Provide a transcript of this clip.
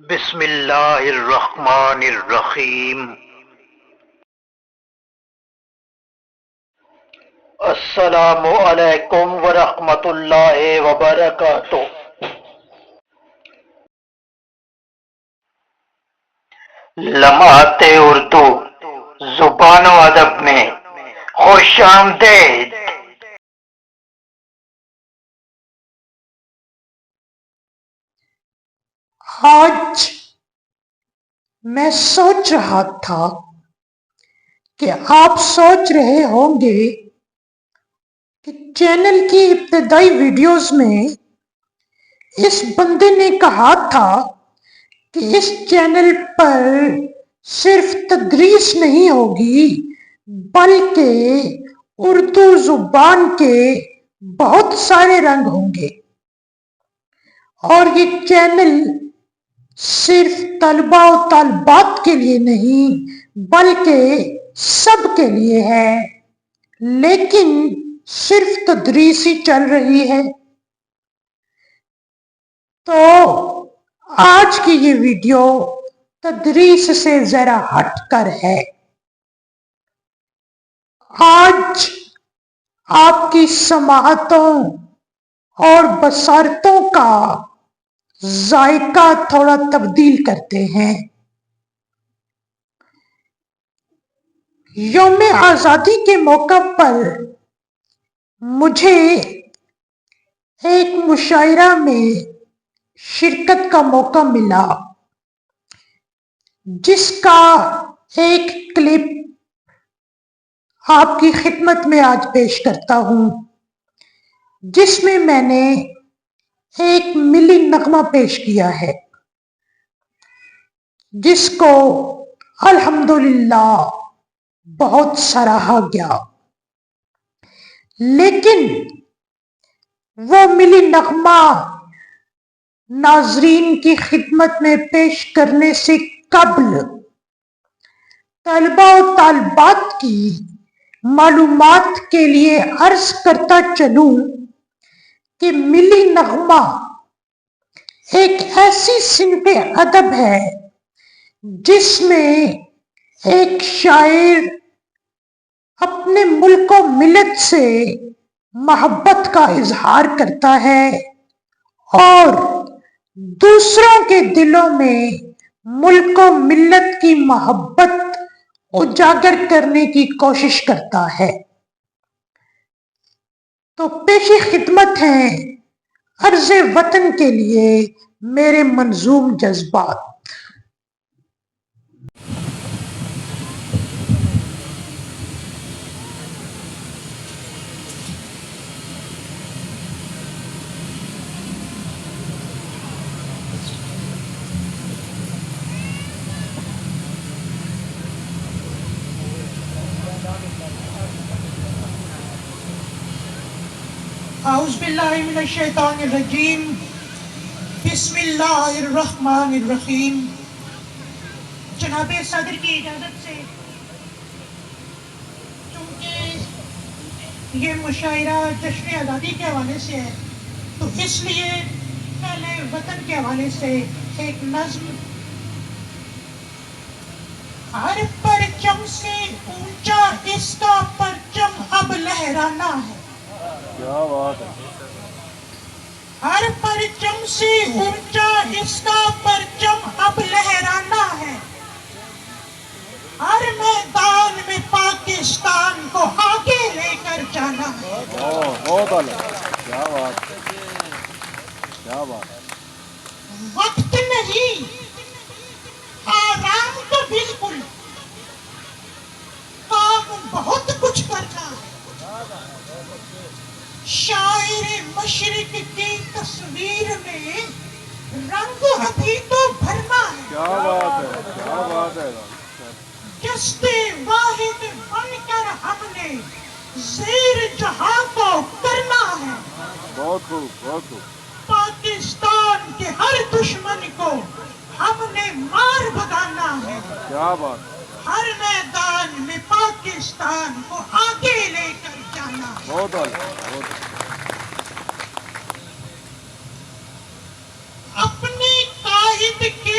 بسم اللہ الرحمن الرحیم۔ السلام علیکم ورحمۃ اللہ وبرکاتہ۔ لمحات اردو زبان و ادب میں خوش آمدید۔ آج میں سوچ رہا تھا کہ آپ سوچ رہے ہوں گے کہ چینل کی ابتدائی ویڈیوز میں اس بندے نے کہا تھا کہ اس چینل پر صرف تدریس نہیں ہوگی بلکہ اردو زبان کے بہت سارے رنگ ہوں گے، اور یہ چینل صرف طلباء و طالبات کے لیے نہیں بلکہ سب کے لیے ہے، لیکن صرف تدریس ہی چل رہی ہے۔ تو آج کی یہ ویڈیو تدریس سے ذرا ہٹ کر ہے۔ آج آپ کی سماعتوں اور بصارتوں کا ذائقہ تھوڑا تبدیل کرتے ہیں۔ یوم آزادی کے موقع پر مجھے ایک مشاعرہ میں شرکت کا موقع ملا، جس کا ایک کلپ آپ کی خدمت میں آج پیش کرتا ہوں، جس میں نے ایک ملی نغمہ پیش کیا ہے، جس کو الحمدللہ بہت سراہا گیا، لیکن وہ ملی نغمہ ناظرین کی خدمت میں پیش کرنے سے قبل طلباء و طالبات کی معلومات کے لیے عرض کرتا چلوں کہ ملی نغمہ ایک ایسی صنف ادب ہے جس میں ایک شاعر اپنے ملک و ملت سے محبت کا اظہار کرتا ہے اور دوسروں کے دلوں میں ملک و ملت کی محبت اجاگر کرنے کی کوشش کرتا ہے۔ تو پیش خدمت ہیں عرض وطن کے لیے میرے منظوم جذبات۔ اعوذ باللہ من الشیطان الرجیم، بسم اللہ الرحمن الرحیم۔ جناب صدر کی اجازت سے، چونکہ یہ مشاعرہ جشن آزادی کے حوالے سے ہے، تو اس لیے پہلے وطن کے حوالے سے ایک نظم۔ ہر پرچم سے اونچا اس کا پرچم اب لہرانا ہے۔ کیا بات ہے۔ ہر پرچم سے اونچا اس کا پرچم اب لہرانا ہے، ہر میدان میں پاکستان کو آگے لے کر جانا ہے۔ بہت اعلیٰ، کیا بات ہے، کیا بات ہے۔ وقت نہیں، آرام تو بالکل، کام بہت کچھ کرنا ہے۔ شاعر مشرق کی تصویر میں رنگ ابھی تو بھرنا ہے۔ کیا بات ہے، کیا بات ہے۔ جستے واحد بن کر ہم نے زیر جہاں کو کرنا ہے۔ بہت خوب، بہت خوب۔ پاکستان کے ہر دشمن کو ہم نے مار بھگانا ہے۔ کیا بات ہے۔ ہر میدان میں پاکستان کو آگے لے کر جانا ہے۔ بہت اعلیٰ، بہت اعلیٰ۔ اپنے قائد کے